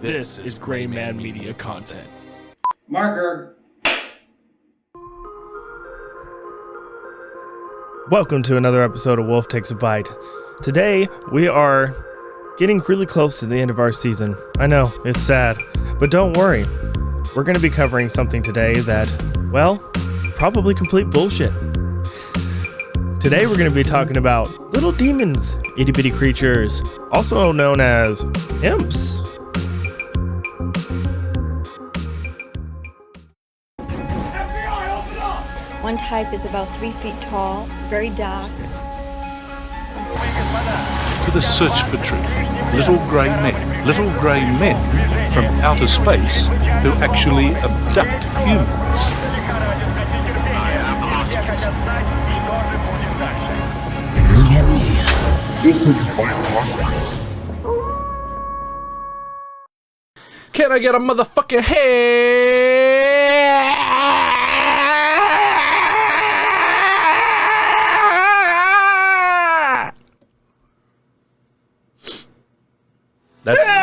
This is Gray Man Media content. Marker. Welcome to another episode of Wolf Takes a Bite. Today, we are getting really close to the end of our season. I know, it's sad, but don't worry. We're going to be covering something today that, well, probably complete bullshit. Today, we're going to be talking about little demons, itty-bitty creatures, also known as imps. One type is about 3 feet tall, very dark. To the search for truth. Little grey men from outer space who actually abduct humans. Can I get a motherfucking head? That's all right.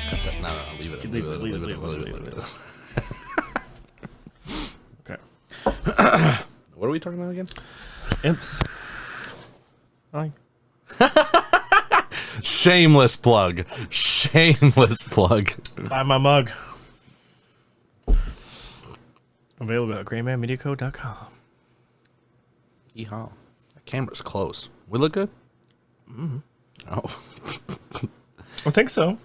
Cut that. No, leave it. Okay. What are we talking about again? Imps. Hi. Shameless plug. Buy my mug. Available at graymanmediaco.com. Yeehaw. That camera's close. We look good? Mm-hmm. Oh. I think so.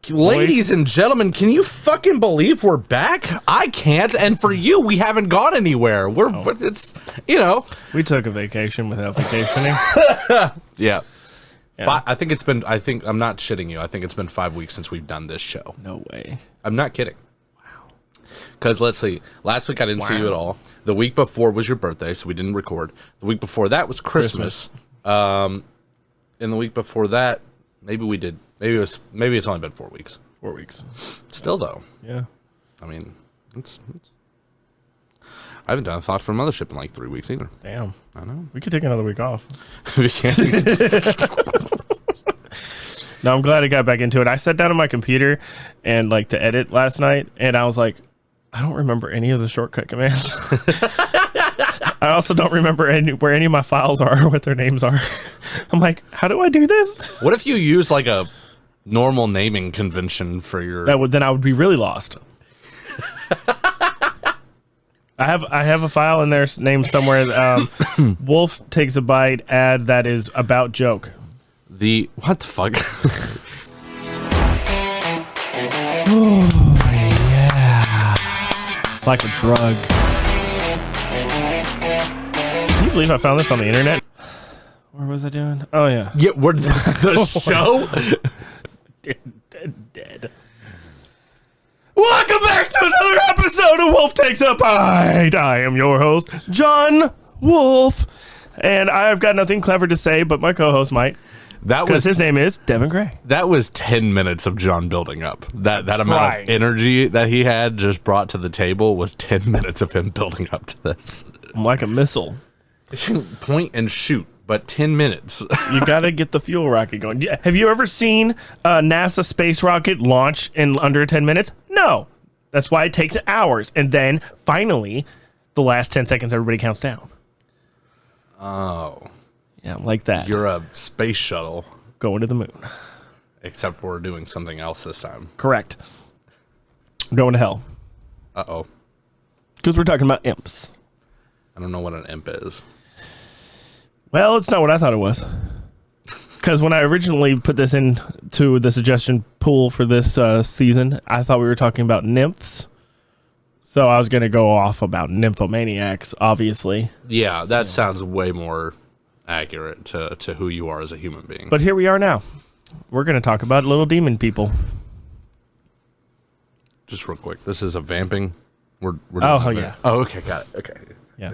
Ladies and gentlemen, can you fucking believe we're back? I can't, and for you, we haven't gone anywhere. It's, you know. We took a vacation without vacationing. Yeah. Yeah. I'm not shitting you. I think it's been 5 weeks since we've done this show. No way. I'm not kidding. Wow. Because let's see. Last week I didn't see you at all. The week before was your birthday, so we didn't record. The week before that was Christmas. And the week before that, maybe we did. Maybe it's only been 4 weeks. 4 weeks. Still though. Yeah. I mean, I haven't done a Thoughts from Mothership in like 3 weeks either. Damn. I know. We could take another week off. No, I'm glad I got back into it. I sat down on my computer and to edit last night, and I was like, I don't remember any of the shortcut commands. I also don't remember where any of my files are or what their names are. I'm like, how do I do this? What if you use like a normal naming convention for your... Then I would be really lost. I have a file in there named somewhere. Wolf Takes a Bite ad that is about joke. What the fuck? Oh yeah, it's like a drug. Can you believe I found this on the internet? What was I doing? Oh yeah. Yeah, we're the show. Dead. Welcome back to another episode of Wolf Takes a Bite. I am your host, John Wolf, and I've got nothing clever to say, but my co-host might. Because his name is Devin Gray. That was 10 minutes of John building up. That amount of energy that he had just brought to the table was 10 minutes of him building up to this. I'm like a missile. Point and shoot, but 10 minutes. You got to get the fuel rocket going. Have you ever seen a NASA space rocket launch in under 10 minutes? No. That's why it takes hours. And then, finally, the last 10 seconds, everybody counts down. Oh. Yeah, like that. You're a space shuttle. Going to the moon. Except we're doing something else this time. Correct. Going to hell. Uh-oh. Because we're talking about imps. I don't know what an imp is. Well, it's not what I thought it was. Because when I originally put this into the suggestion pool for this season, I thought we were talking about nymphs. So I was going to go off about nymphomaniacs, obviously. Yeah, that sounds way more accurate to who you are as a human being. But here we are now. We're going to talk about little demon people. Just real quick, this is a vamping. We're oh, yeah. Oh, okay, got it. Okay. Yeah.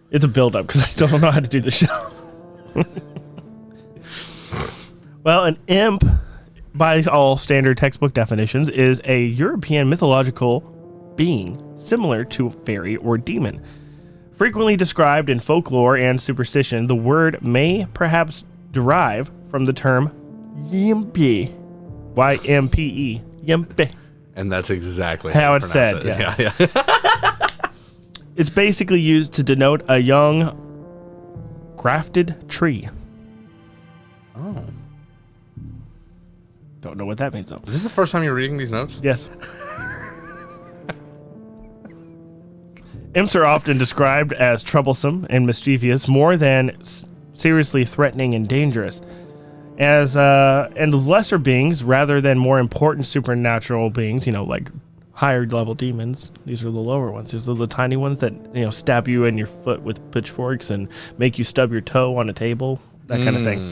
It's a build-up because I still don't know how to do the show. Well, an imp by all standard textbook definitions, is a European mythological being similar to a fairy or demon. Frequently described in folklore and superstition, the word may perhaps derive from the term Yimpe. Y-M-P-E. Yimpe. And that's exactly how you it's said. pronounce Yeah. Yeah. It's basically used to denote a young grafted tree. Oh. Don't know what that means though. Is this the first time you're reading these notes? Yes. Imps are often described as troublesome and mischievous, more than seriously threatening and dangerous. And lesser beings, rather than more important supernatural beings, like higher level demons. These are the lower ones. These are the tiny ones that stab you in your foot with pitchforks and make you stub your toe on a table, that kind of thing.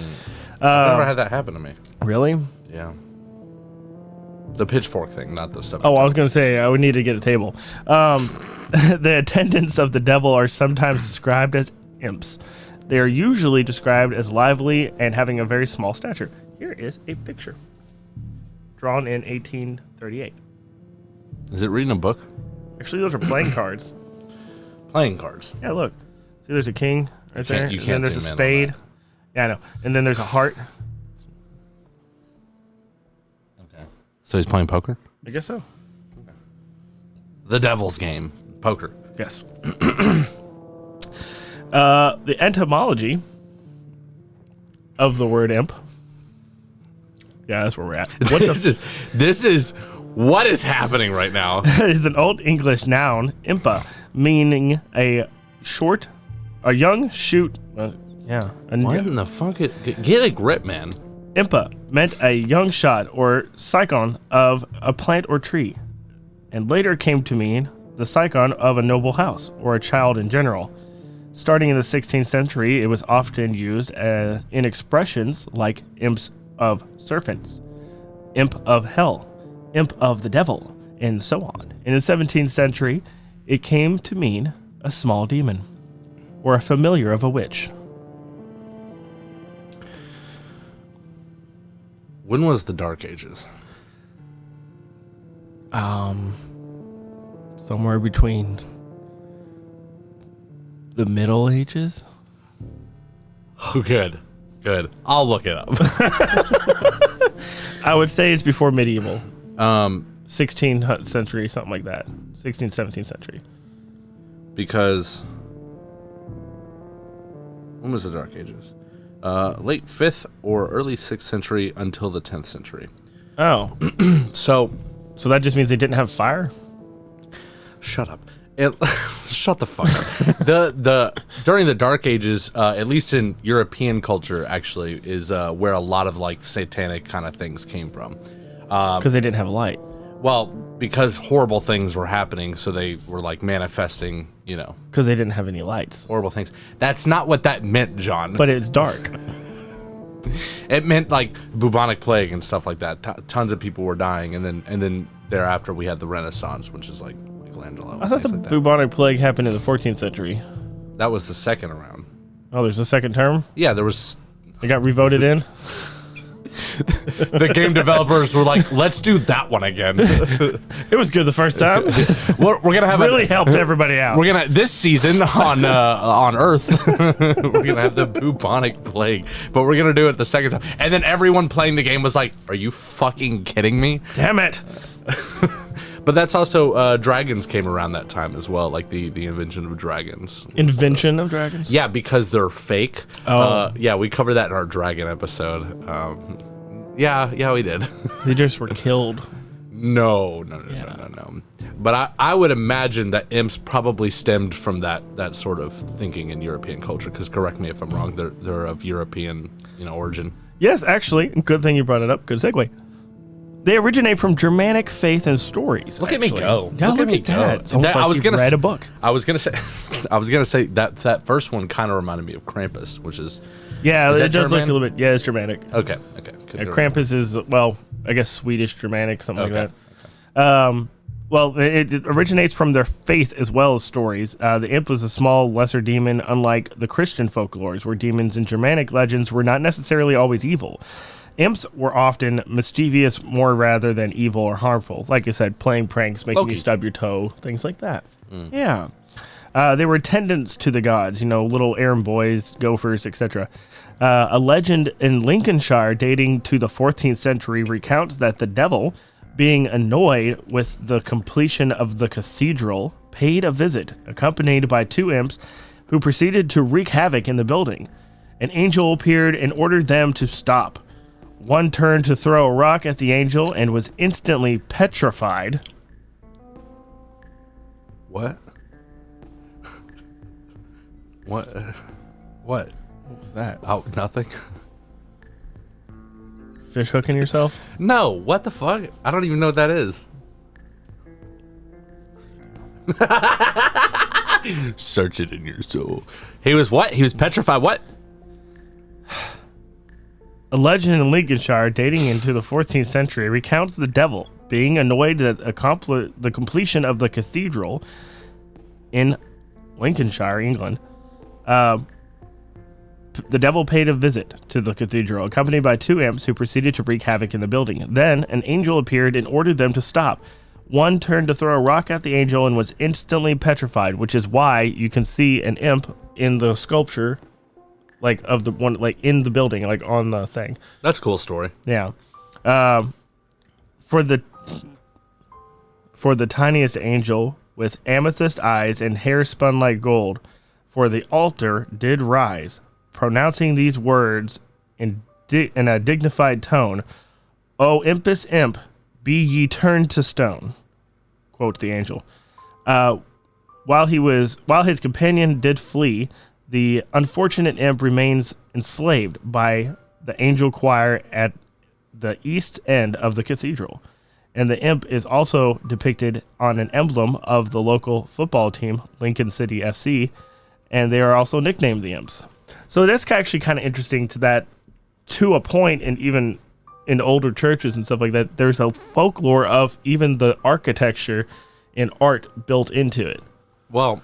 I've never had that happen to me. Really? Yeah. The pitchfork thing, not the stuff. Oh, I was going to say I would need to get a table. The attendants of the devil are sometimes described as imps. They are usually described as lively and having a very small stature. Here is a picture drawn in 1838. Is it reading a book? Actually, those are playing cards. Playing cards. Yeah, look. See, there's a king right there. You And can't then there's a zoom in on spade. that. Yeah, I know. And then there's a heart. Okay. So he's playing poker? I guess so. The devil's game. Poker. Yes. The etymology of the word imp. Yeah, that's where we're at. What This is what is happening right now. is an Old English noun, impa, meaning a young shoot. What in the fuck? Get a grip, man. Impa meant a young shot or scion of a plant or tree, and later came to mean the scion of a noble house or a child in general. Starting in the 16th century, it was often used in expressions like imps of serpents, imp of hell, imp of the devil, and so on. In the 17th century, it came to mean a small demon or a familiar of a witch. When was the Dark Ages? Somewhere between the Middle Ages. Oh, good. I'll look it up. I would say it's before medieval. 16th century, something like that. 16th, 17th century. Because when was the Dark Ages? Late 5th or early 6th century until the 10th century. Oh. So that just means they didn't have fire? Shut up. Shut the fuck up. During the Dark Ages, at least in European culture, actually, is where a lot of like satanic kind of things came from. Because they didn't have light. Well, because horrible things were happening, so they were like manifesting, Because they didn't have any lights. horrible things. That's not what that meant, John. But it's dark. It meant like bubonic plague and stuff like that. Tons of people were dying, and then thereafter we had the Renaissance, which is like Michelangelo. I thought the like that. bubonic plague happened in the 14th century. That was the second round. Oh, there's a second term? Yeah, there was. It got revoted in? The game developers were like, let's do that one again. It was good the first time. We're gonna have really helped everybody out. We're gonna this season on Earth. We're gonna have the bubonic plague, but we're gonna do it the second time. And then everyone playing the game was like, "Are you fucking kidding me?" Damn it! But that's also dragons came around that time as well, like the invention of dragons. Invention of dragons? Yeah, because they're fake. Oh. Yeah, we covered that in our dragon episode. Yeah, we did. They just were killed. No. But I would imagine that imps probably stemmed from that sort of thinking in European culture. Because correct me if I'm wrong, they're of European origin. Yes, actually, good thing you brought it up. Good segue. They originate from Germanic faith and stories. Look at me go! Yeah, look me at that. go! It's almost like you've read a book. I was gonna say that first one kind of reminded me of Krampus, which is it does look German? a little bit. Yeah, it's Germanic. okay. Krampus is I guess Swedish Germanic, something Okay. like that. Well, it originates from their faith as well as stories. The imp was a small, lesser demon, unlike the Christian folklores, where demons in Germanic legends were not necessarily always evil. Imps were often mischievous more rather than evil or harmful. Like I said, playing pranks, making you stub your toe, things like that. Yeah. They were attendants to the gods, little errand boys, gophers, etc. A legend in Lincolnshire dating to the 14th century recounts that the devil, being annoyed with the completion of the cathedral, paid a visit, accompanied by 2 imps who proceeded to wreak havoc in the building. An angel appeared and ordered them to stop. One turned to throw a rock at the angel and was instantly petrified. What? What? What? What was that? Oh, nothing. Fish hooking yourself? No, what the fuck? I don't even know what that is. Search it in your soul. He was what? He was petrified. What? A legend in Lincolnshire dating into the 14th century recounts the devil being annoyed at the completion of the cathedral in Lincolnshire, England. The devil paid a visit to the cathedral, accompanied by 2 imps who proceeded to wreak havoc in the building. Then an angel appeared and ordered them to stop. One turned to throw a rock at the angel and was instantly petrified, which is why you can see an imp in the sculpture, like of the one, like in the building, like on the thing. That's a cool story. Yeah. For the tiniest angel with amethyst eyes and hair spun like gold, for the altar did rise, pronouncing these words in a dignified tone, "O impus imp, be ye turned to stone," quote the angel. While his companion did flee, the unfortunate imp remains enslaved by the angel choir at the east end of the cathedral. And the imp is also depicted on an emblem of the local football team, Lincoln City FC, and they are also nicknamed the Imps. So that's actually kind of interesting to a point, and even in older churches and stuff like that, there's a folklore of even the architecture and art built into it. Well,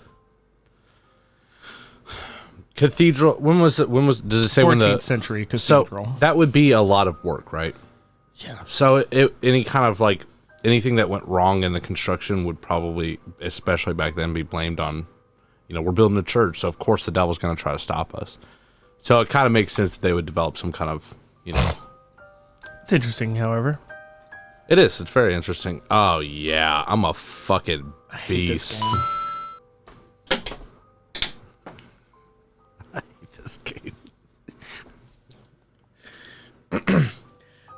cathedral, does it say when the 14th century cathedral? So that would be a lot of work, right? Yeah. So any kind of like anything that went wrong in the construction would probably, especially back then, be blamed on, we're building a church, so of course the devil's going to try to stop us. So it kind of makes sense that they would develop some kind of, It's interesting, however. It is. It's very interesting. Oh, yeah. I'm a fucking beast. I hate this game.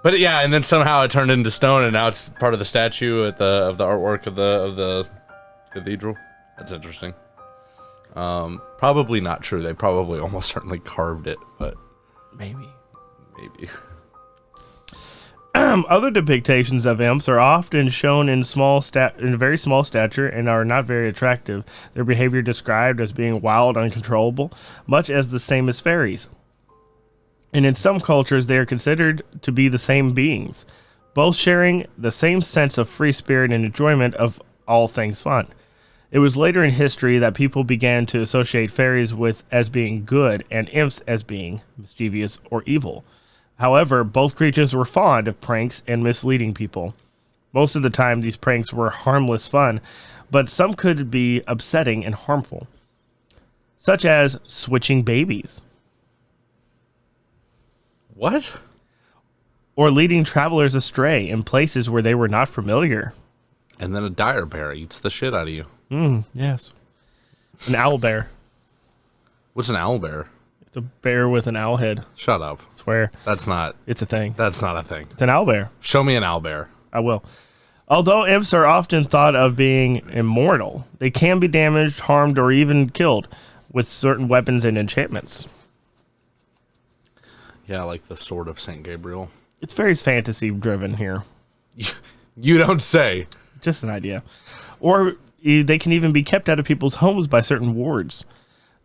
But yeah, and then somehow it turned into stone, and now it's part of the statue of the artwork of the cathedral. That's interesting. Probably not true. They probably almost certainly carved it, but maybe. Other depictions of imps are often shown in very small stature and are not very attractive. Their behavior described as being wild, uncontrollable, much as the same as fairies. And in some cultures, they are considered to be the same beings, both sharing the same sense of free spirit and enjoyment of all things fun. It was later in history that people began to associate fairies as being good and imps as being mischievous or evil. However, both creatures were fond of pranks and misleading people. Most of the time, these pranks were harmless fun, but some could be upsetting and harmful, such as switching babies. What? Or leading travelers astray in places where they were not familiar. And then a dire bear eats the shit out of you. Yes. An owl bear. What's an owl bear? It's a bear with an owl head. Shut up. I swear. That's not. It's a thing. That's not a thing. It's an owl bear. Show me an owl bear. I will. Although imps are often thought of being immortal, they can be damaged, harmed, or even killed with certain weapons and enchantments. Yeah, like the Sword of St. Gabriel. It's very fantasy driven here. You don't say. Just an idea. Or they can even be kept out of people's homes by certain wards.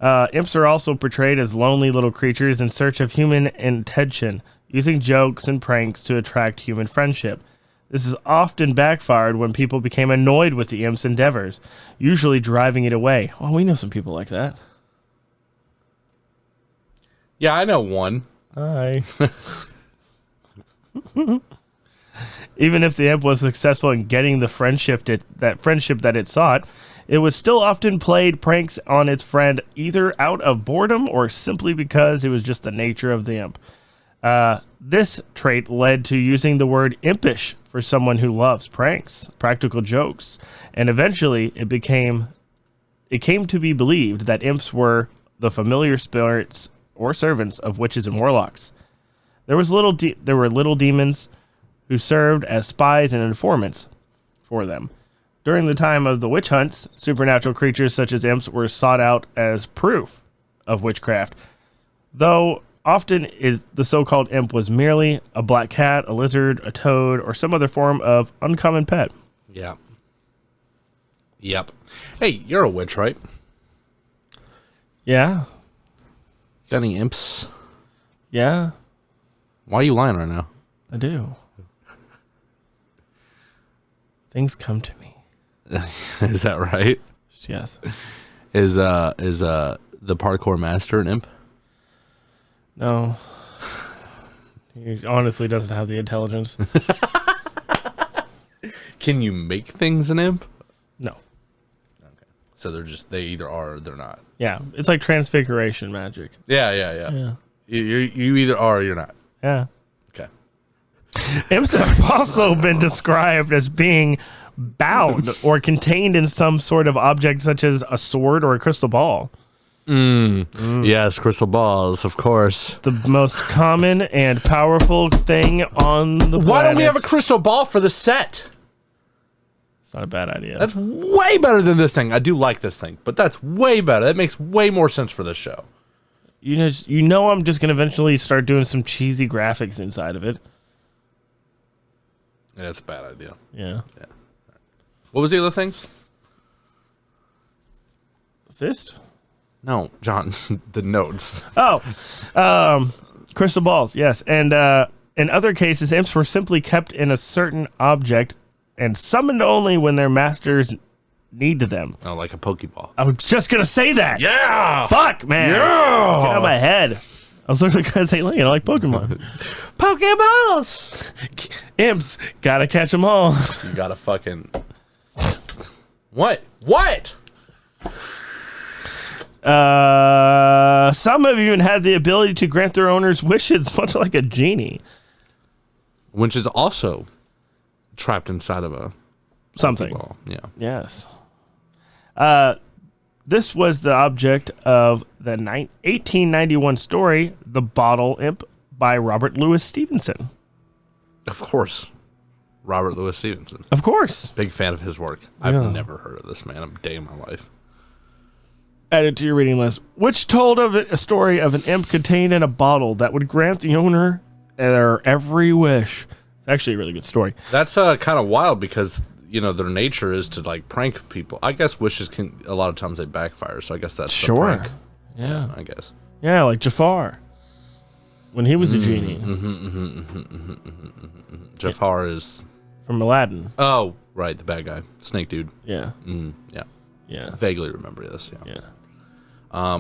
Imps are also portrayed as lonely little creatures in search of human attention, using jokes and pranks to attract human friendship. This is often backfired when people became annoyed with the imp's endeavors, usually driving it away. Well, we know some people like that. Yeah, I know one. Hi. Even if the imp was successful in getting the friendship that it sought, it was still often played pranks on its friend either out of boredom or simply because it was just the nature of the imp. This trait led to using the word impish for someone who loves pranks, practical jokes, and eventually it came to be believed that imps were the familiar spirits or servants of witches and warlocks. There were little demons who served as spies and informants for them. During the time of the witch hunts, supernatural creatures such as imps were sought out as proof of witchcraft, though often the so-called imp was merely a black cat, a lizard, a toad, or some other form of uncommon pet. Yeah. Yep. Hey, you're a witch, right? Yeah. Got any imps? Yeah, Why are you lying right now? I do. Things come to me. Is that right? Yes. Is the parkour master an imp? No. He honestly doesn't have the intelligence. Can you make things an imp? No. Okay. So they either are or they're not. Yeah, it's like transfiguration magic. Yeah. You either are or you're not. Yeah. Okay. Imps have also been described as being bound or contained in some sort of object such as a sword or a crystal ball. Yes, crystal balls, of course. The most common and powerful thing on the planet. Why don't we have a crystal ball for the set? It's not a bad idea. That's way better than this thing. I do like this thing, but that's way better. That makes way more sense for this show. You know I'm just going to eventually start doing some cheesy graphics inside of it. Yeah, that's a bad idea. Yeah. What was the other things? Fist? No, John, the notes. Crystal balls, yes. And in other cases, imps were simply kept in a certain object and summoned only when their masters needed them. Oh, like a Pokeball. I was just going to say that. Yeah! Fuck, man. Yeah! Get out of my head. I was literally going to say, I like Pokemon. Pokeballs! Imps, gotta catch them all. You gotta fucking... What? What? Some have even had the ability to grant their owners wishes, much like a genie. Which is also trapped inside of a Something. Pokeball. Yeah. Yes. This was the object of the 1891 story, The Bottle Imp, by Robert Louis Stevenson. Of course. Robert Louis Stevenson. Of course. Big fan of his work. I've never heard of this man a day in my life. Add it to your reading list. Which told of a story of an imp contained in a bottle that would grant the owner their every wish. It's actually a really good story. That's kind of wild because, their nature is to, like, prank people. I guess wishes can, a lot of times they backfire, so I guess that's the prank. Yeah. I guess. Yeah, like Jafar. When he was a genie. Jafar is... From Aladdin. Oh, right, the bad guy. Snake dude. Yeah. Yeah. Yeah. Vaguely remember this, yeah. Yeah.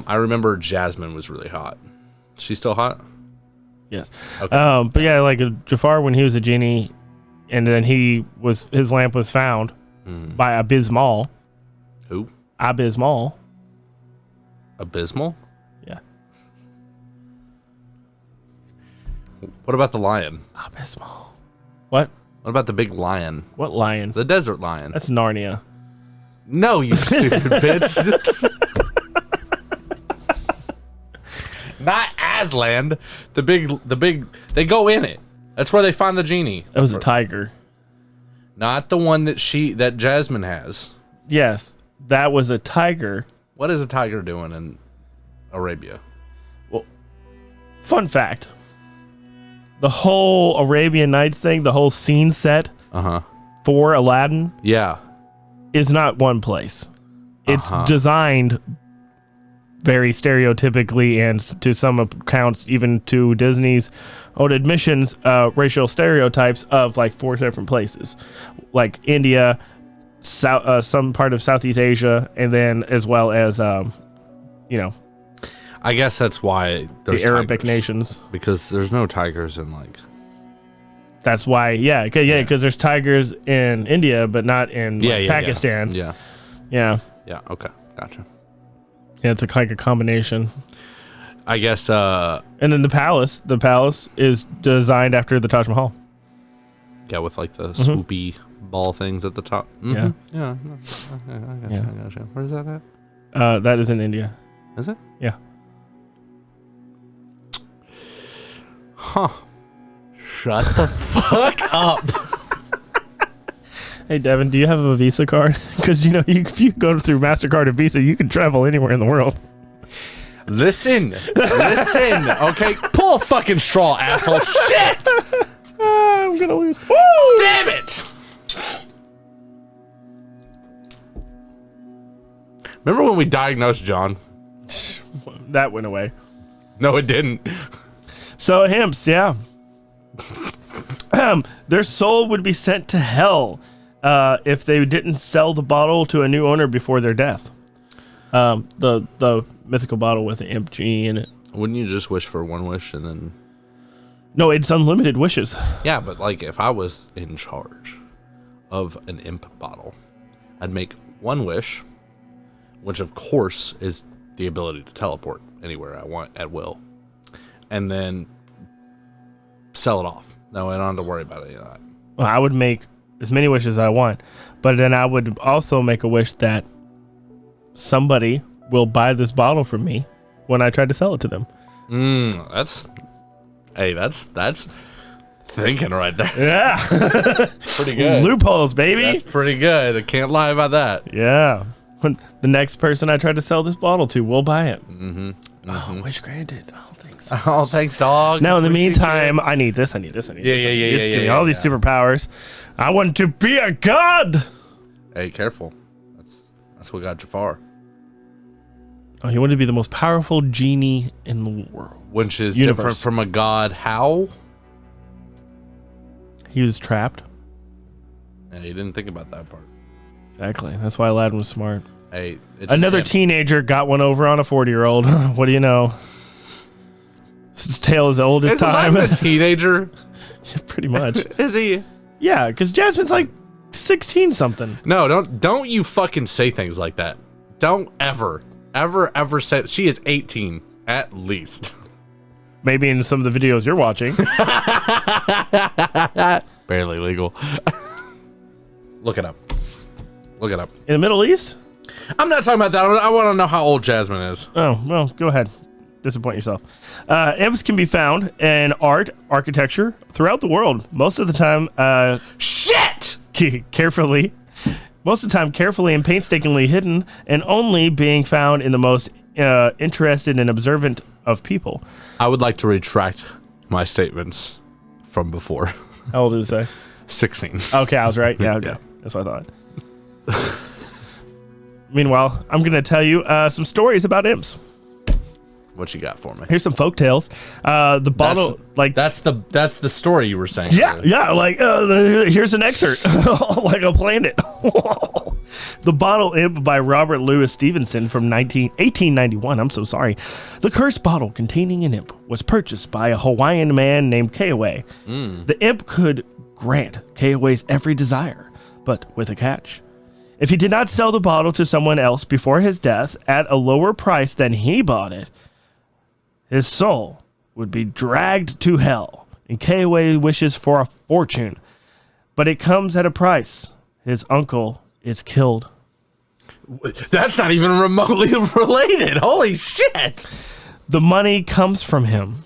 I remember Jasmine was really hot. She's still hot? Yes. Okay. But yeah, like Jafar when he was a genie, and then his lamp was found by Abysmal. Who? Abysmal. Abysmal? Yeah. What about the lion? Abysmal. What? What about the big lion? What lion? The desert lion. That's Narnia. No, you stupid bitch. Not Aslan. The big, they go in it. That's where they find the genie. That was a tiger. Not the one that Jasmine has. Yes, that was a tiger. What is a tiger doing in Arabia? Well, fun fact. The whole Arabian Nights thing, the whole scene set for Aladdin Yeah. is not one place. It's designed very stereotypically and to some accounts even to Disney's own admissions, racial stereotypes of like 4 different places. Like India, some part of Southeast Asia, and then as well as, I guess that's why there's the Arabic tigers. nations. Because there's no tigers in like That's why, because there's tigers in India, but not in Pakistan. Yeah. Yeah. Yeah. Okay. Gotcha. Yeah, it's like a combination. I guess. And then the palace is designed after the Taj Mahal. Yeah, with like the swoopy ball things at the top. Yeah. Yeah. I gotcha. Where's that at? That is in India. Is it? Yeah. Huh. Shut the fuck up. Hey, Devin, do you have a Visa card? Because, if you go through MasterCard and Visa, you can travel anywhere in the world. Listen. Okay? Pull a fucking straw, asshole. Shit! I'm going to lose. Woo! Damn it! Remember when we diagnosed John? That went away. No, it didn't. So, Imps, yeah. Their soul would be sent to hell if they didn't sell the bottle to a new owner before their death. The mythical bottle with the imp genie in it. Wouldn't you just wish for one wish and then... No, it's unlimited wishes. Yeah, but like if I was in charge of an imp bottle, I'd make one wish, which of course is the ability to teleport anywhere I want at will, and then sell it off. No, I don't have to worry about any of that. Well, I would make as many wishes as I want, but then I would also make a wish that somebody will buy this bottle from me when I try to sell it to them. That's thinking right there. Yeah. Pretty good. Loopholes, baby. That's pretty good. I can't lie about that. Yeah. When the next person I try to sell this bottle to will buy it. Oh, wish granted. Oh, thanks. Oh, thanks, dog. Now, in the meantime, I need this. Yeah. Just give me all these superpowers. I want to be a god. Hey, careful. That's what got you far. Oh, he wanted to be the most powerful genie in the world. Which is Universe. different from a god. How? He was trapped. Yeah, you didn't think about that part. Exactly. That's why Aladdin was smart. Hey, it's another teenager got one over on a 40-year-old. What do you know? This tale is old as time. Is Aladdin a teenager? Yeah, pretty much. Is he? Yeah, because Jasmine's like 16 something. No, don't you fucking say things like that. Don't ever say she is 18 at least. Maybe in some of the videos you're watching. Barely legal. Look it up. In the Middle East? I'm not talking about that. I want to know how old Jasmine is. Oh, well, go ahead. Disappoint yourself. Imps can be found in art, architecture throughout the world. Most of the time, carefully and painstakingly hidden, and only being found in the most interested and observant of people. I would like to retract my statements from before. How old is it say? 16. Okay, I was right. Yeah, okay. Yeah. That's what I thought. Meanwhile, I'm going to tell you some stories about imps. What you got for me? Here's some folk tales. The bottle, that's the story you were saying. Yeah, here's an excerpt, like a planet. The Bottle Imp by Robert Louis Stevenson from 1891. I'm so sorry. The cursed bottle containing an imp was purchased by a Hawaiian man named Kaiway. The imp could grant Kaiway's every desire, but with a catch. If he did not sell the bottle to someone else before his death at a lower price than he bought it, his soul would be dragged to hell, and Kaiway wishes for a fortune, but it comes at a price. His uncle is killed. That's not even remotely related. Holy shit! The money comes from him.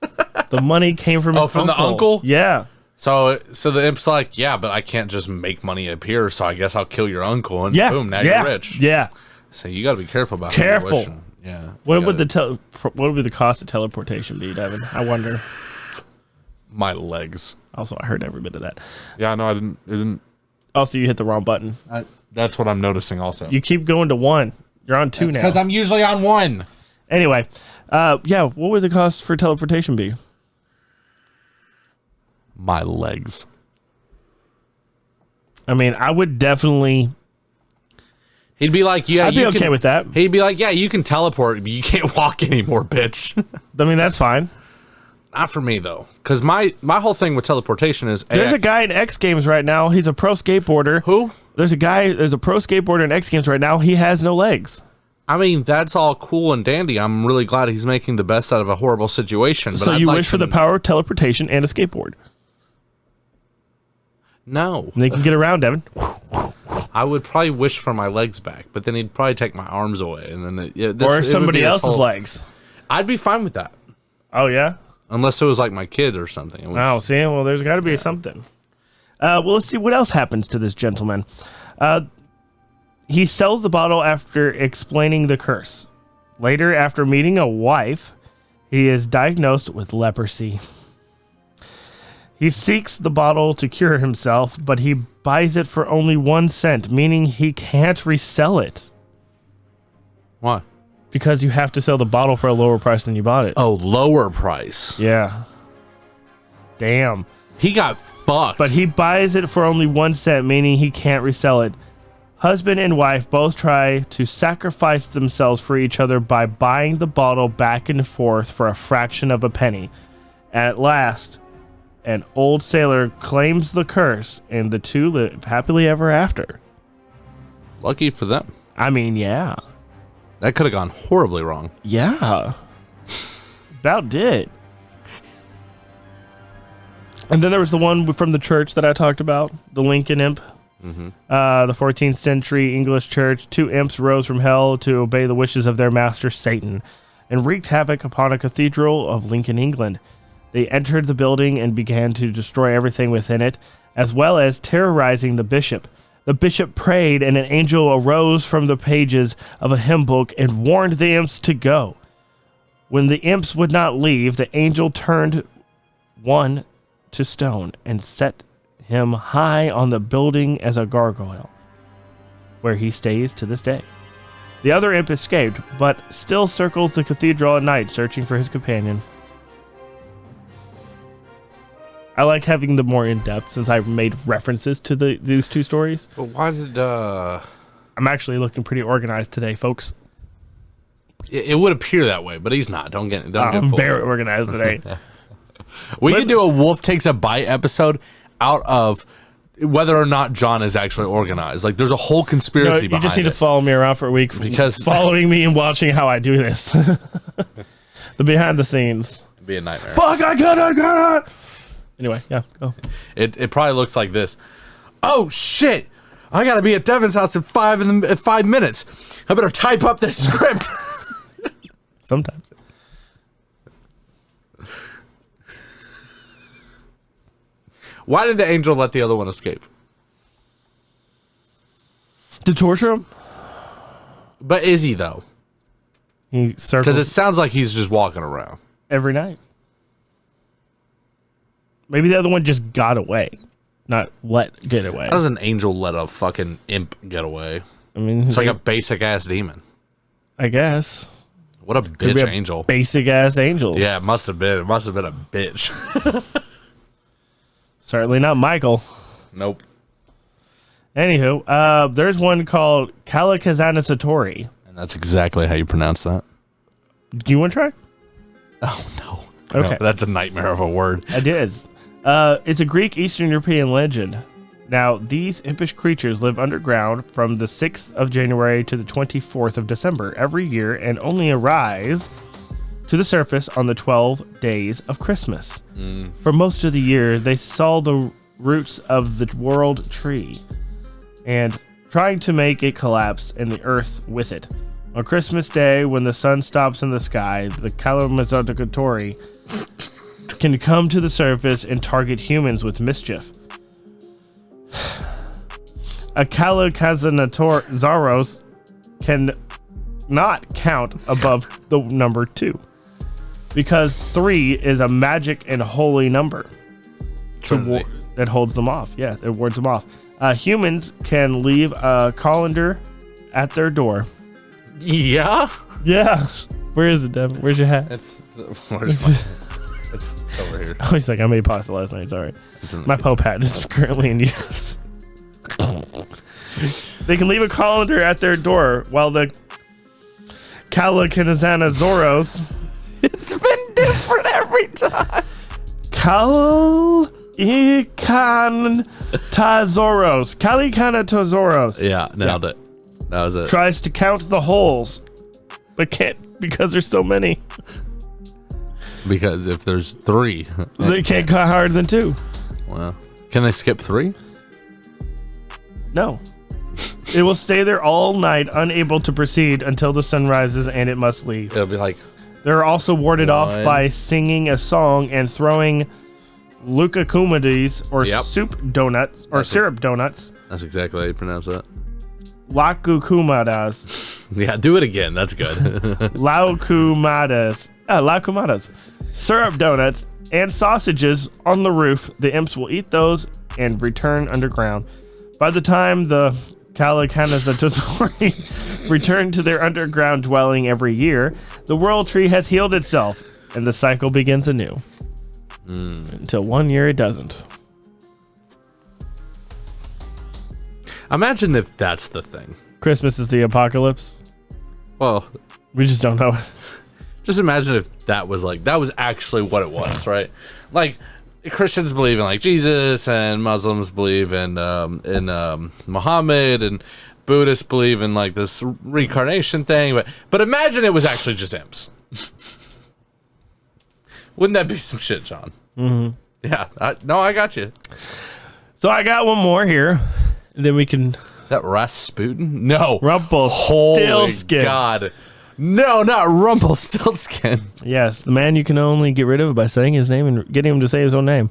The money came from his uncle. Oh, from the uncle? Yeah. So the imp's like, yeah, but I can't just make money appear, so I guess I'll kill your uncle, and boom, now you're rich. Yeah. So you got to be careful about Careful. Yeah. What would the cost of teleportation be, Devin? I wonder. My legs. Also, I heard every bit of that. Yeah, no, I didn't. Also, you hit the wrong button. That's what I'm noticing also. You keep going to 1. You're on 2 now. Because I'm usually on 1. Anyway, what would the cost for teleportation be? My legs. I mean, I would definitely... He'd be like, yeah, I'd be okay with that. He'd be like, yeah, you can teleport, but you can't walk anymore, bitch. I mean, that's fine. Not for me though, because my whole thing with teleportation is There's a guy in X Games right now. He's a pro skateboarder. Who? There's a pro skateboarder in X Games right now. He has no legs. I mean, that's all cool and dandy. I'm really glad he's making the best out of a horrible situation. But So you wish for the power of teleportation and a skateboard. No. And they can get around, Devin. I would probably wish for my legs back, but then he'd probably take my arms away, and then Or somebody else's legs. I'd be fine with that, Oh, yeah? unless it was like my kid or something. Oh, see? Well, there's got to be something. Well, let's see what else happens to this gentleman. He sells the bottle after explaining the curse. Later, after meeting a wife, he is diagnosed with leprosy. He seeks the bottle to cure himself, but he buys it for only 1 cent, meaning he can't resell it. Why? Because you have to sell the bottle for a lower price than you bought it. Oh, lower price. Yeah. Damn. He got fucked. But he buys it for only 1 cent, meaning he can't resell it. Husband and wife both try to sacrifice themselves for each other by buying the bottle back and forth for a fraction of a penny. At last, an old sailor claims the curse, and the two live happily ever after. Lucky for them. I mean, yeah. That could have gone horribly wrong. Yeah. About did. And then there was the one from the church that I talked about, the Lincoln Imp. Mm-hmm. The 14th century English church. 2 imps rose from hell to obey the wishes of their master Satan and wreaked havoc upon a cathedral of Lincoln, England. They entered the building and began to destroy everything within it, as well as terrorizing the bishop. The bishop prayed, and an angel arose from the pages of a hymn book and warned the imps to go. When the imps would not leave, the angel turned one to stone and set him high on the building as a gargoyle, where he stays to this day. The other imp escaped, but still circles the cathedral at night, searching for his companion. I like having the more in-depth since I've made references to these 2 stories. But why did I'm actually looking pretty organized today, folks. it would appear that way, but he's not. Don't get I'm fooled. very organized today. We could do a Wolf Takes a Bite episode out of whether or not John is actually organized. Like, there's a whole conspiracy behind it. You just need to follow me around for a week, because following me and watching how I do this. The behind the scenes. It'd be a nightmare. Fuck, I got it. Anyway, yeah, go. It probably looks like this. Oh shit! I gotta be at Devin's house at 5 minutes. I better type up this script. Sometimes. Why did the angel let the other one escape? To torture him? But is he though? He circles Because it sounds like he's just walking around. every night. Maybe the other one just got away, not get away. How does an angel let a fucking imp get away? I mean, It's like a basic ass demon. I guess. What a Could be bitch a angel. Basic ass angel. Yeah, it must have been. It must have been a bitch. Certainly not Michael. Nope. Anywho, there's one called Kalakazana Satori. And that's exactly how you pronounce that. Do you want to try? Oh no. Okay. No, that's a nightmare of a word. It is. It's a Greek Eastern European legend. Now, these impish creatures live underground from the 6th of January to the 24th of December every year and only arise to the surface on the 12 days of Christmas. For most of the year, they saw the roots of the world tree and trying to make it collapse and the earth with it. On Christmas Day, when the sun stops in the sky, the Kalamazotakatori can come to the surface and target humans with mischief. A Kalakazanazaros can not count above the number 2 because 3 is a magic and holy number that holds them off. Yes, it wards them off. Humans can leave a colander at their door. Yeah? Yeah. Where is it, Devin? Where's your hat? Where's my... It's over here. Oh, he's like, I made pasta last night. Sorry. My Pope hat is currently in use. They can leave a colander at their door while the Kalakazanazaros... It's been different every time. Calicantazoros. Calicantazoros. Yeah, nailed it. That was it. Tries to count the holes, but can't because there's so many. Because if there's 3, They can't count harder than 2. Well, can they skip 3? No. It will stay there all night, unable to proceed until the sun rises, and it must leave. It'll be like They're also warded off 1. by singing a song and throwing lukakumades or soup donuts or syrup donuts. That's exactly how you pronounce that. Lakukumadas. Yeah, do it again. That's good. Laukumadas. Laukumadas. Syrup donuts and sausages on the roof. The imps will eat those and return underground. By the time the Calicantazatori return to their underground dwelling every year, the world tree has healed itself and the cycle begins anew. Until one year it doesn't. Imagine if that's the thing. Christmas is the apocalypse. Well, we just don't know. Just imagine if that was actually what it was, right? Like, Christians believe in like Jesus, and Muslims believe in Muhammad, and Buddhists believe in like this reincarnation thing. But imagine it was actually just imps. Wouldn't that be some shit, John? Mm-hmm. Yeah. I got you. So I got one more here. Then we can. Is that Rasputin? No. Rumpelstiltskin. Holy God. No, not Rumpelstiltskin. Yes, the man you can only get rid of by saying his name and getting him to say his own name.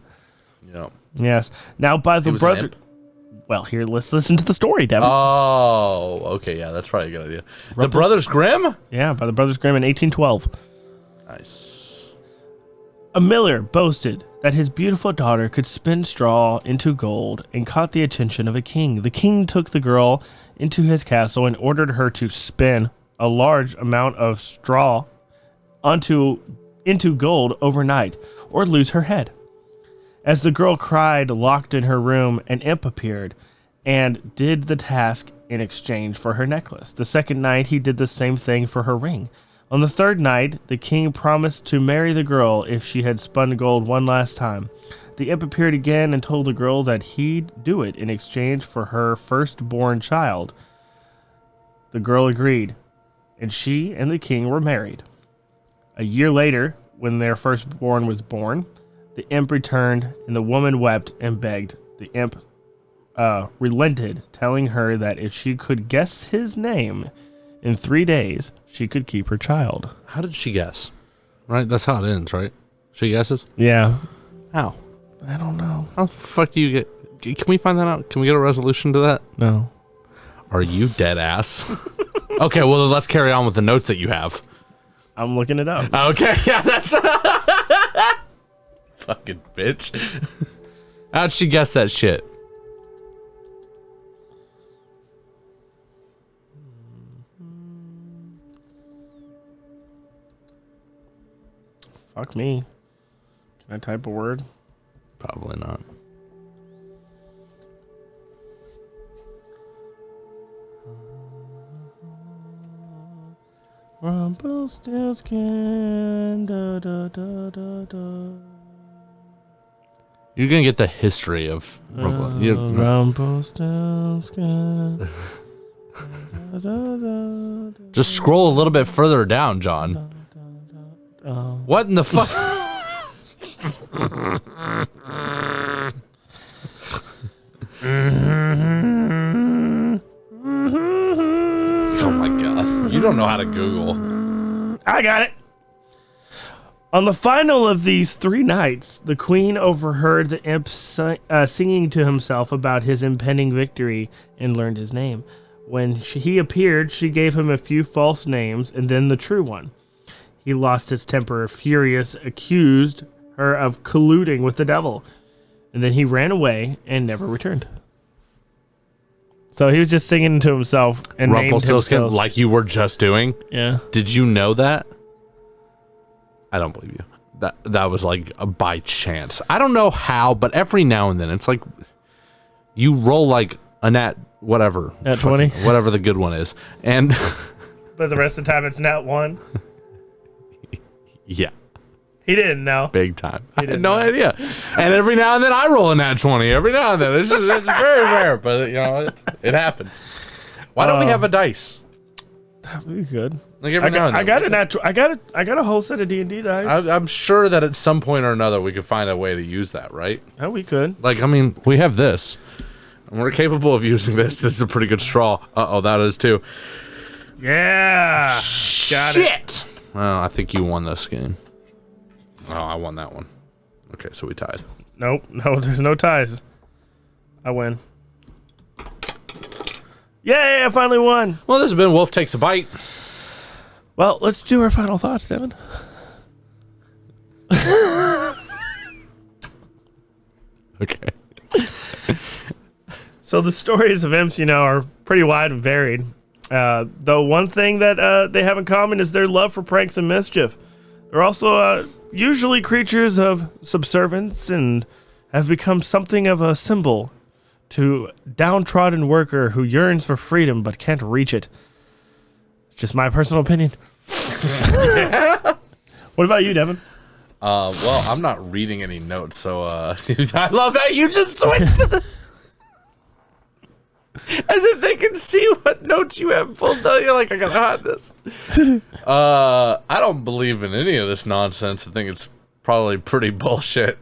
Yeah. Yes. Now, by the brother. Well, here, let's listen to the story, Devin. Oh, okay. Yeah, that's probably a good idea. The Brothers Grimm? Yeah, by the Brothers Grimm in 1812. Nice. A miller boasted that his beautiful daughter could spin straw into gold and caught the attention of a king. The king took the girl into his castle and ordered her to spin a large amount of straw into gold overnight or lose her head. As the girl cried, locked in her room, an imp appeared and did the task in exchange for her necklace. The second night, he did the same thing for her ring. On the third night, the king promised to marry the girl if she had spun gold one last time. The imp appeared again and told the girl that he'd do it in exchange for her firstborn child. The girl agreed, and she and the king were married. A year later, when their firstborn was born, the imp returned, and the woman wept and begged. The imp relented, telling her that if she could guess his name in 3 days, she could keep her child. How did she guess? Right? That's how it ends, right? She guesses? Yeah. How? I don't know. How the fuck do you get... Can we find that out? Can we get a resolution to that? No. Are you dead ass? Okay, well, let's carry on with the notes that you have. I'm looking it up. Okay, yeah, that's... Fucking bitch. How'd she guess that shit? Fuck me. Can I type a word? Probably not. Rumpelstiltskin, da da da da da. You're gonna get the history of Rumpelstiltskin. Da, da, da, Just scroll a little bit further down, John. What in the fuck? Oh my god. You don't know how to Google. I got it. On the final of these 3 nights, the queen overheard the imp singing to himself about his impending victory and learned his name. When he appeared, she gave him a few false names and then the true one. He lost his temper, furious, accused her of colluding with the devil. And then he ran away and never returned. So he was just singing to himself and named himself. Like you were just doing? Yeah. Did you know that? I don't believe you. That was like a by chance. I don't know how, but every now and then it's like you roll like a nat whatever. Nat 20? Whatever the good one is. And but the rest of the time it's nat 1. Yeah. He didn't know. Big time. I had didn't no know. idea. And every now and then I roll a nat 20. Every now and then. It's very rare, but it happens. Why don't we have a dice? That would be good. Like every now and then. I got a whole set of D&D dice. I'm sure that at some point or another we could find a way to use that, right? Oh, we could. Like, I mean, we have this. And we're capable of using this. This is a pretty good straw. Uh-oh, that is too. Yeah. Got it. Shit! Well, I think you won this game. Oh, I won that one. Okay, so we tied. Nope. No, there's no ties. I win. Yay, I finally won. Well, this has been Wolf Takes a Bite. Well, let's do our final thoughts, Devin. Okay. So the stories of imps, are pretty wide and varied. Though one thing that they have in common is their love for pranks and mischief. They're also usually creatures of subservience and have become something of a symbol to downtrodden worker who yearns for freedom but can't reach it. It's just my personal opinion. What about you, Devin? Well, I'm not reading any notes, so I love how you just switched to the... As if they can see what notes you have pulled down. You're like, I gotta hide this. I don't believe in any of this nonsense. I think it's probably pretty bullshit.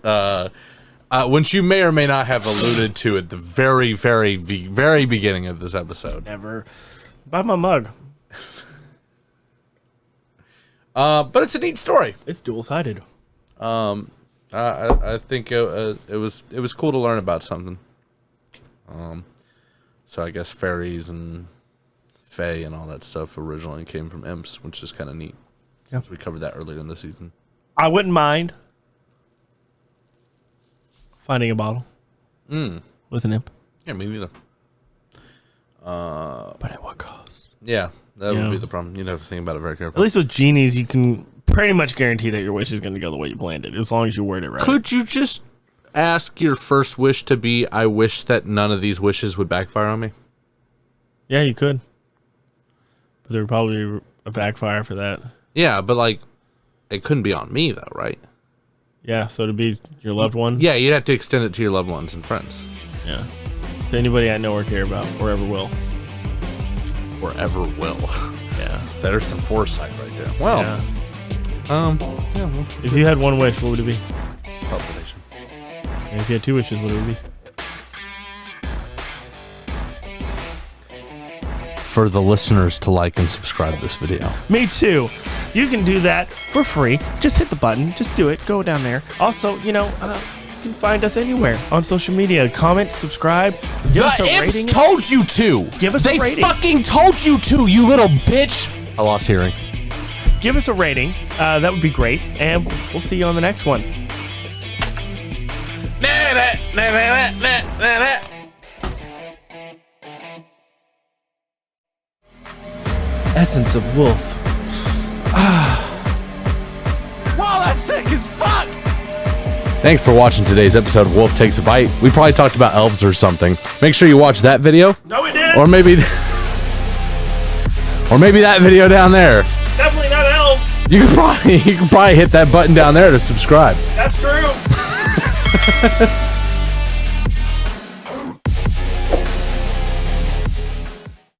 Which you may or may not have alluded to at the very, very, very beginning of this episode. Never. Buy my mug. But it's a neat story. It's dual-sided. I think it was cool to learn about something. So I guess fairies and fae and all that stuff originally came from imps, which is kind of neat. Yeah. We covered that earlier in the season. I wouldn't mind finding a bottle with an imp. Yeah, me neither. But at what cost? Yeah, that would be the problem. You'd have to think about it very At carefully. least with genies, you can pretty much guarantee that your wish is going to go the way you planned it, as long as you word it right. Could you just ask your first wish to be, I wish that none of these wishes would backfire on me? Yeah, you could. But there would probably be a backfire for that. Yeah, but like, it couldn't be on me though, right? Yeah, so to be your loved one? Yeah, you'd have to extend it to your loved ones and friends. Yeah. To anybody I know or care about, or ever will. Or ever will. Yeah. There's some foresight right there. Well, yeah. If you had one wish, what would it be? Teleportation. And if you had two wishes, what would it be? For the listeners to like and subscribe this video. Me too. You can do that for free. Just hit the button. Just do it. Go down there. Also, you can find us anywhere on social media. Comment, subscribe. Give us a rating. Imps told you to. Give us a rating. They fucking told you to, you little bitch. I lost hearing. Give us a rating. That would be great. And we'll see you on the next one. Essence of wolf. Wow, that's sick as fuck! Thanks for watching today's episode of Wolf Takes a Bite. We probably talked about elves or something. Make sure you watch that video. No, we didn't. Or maybe that video down there. Definitely not elves. You can probably hit that button down there to subscribe. That's true.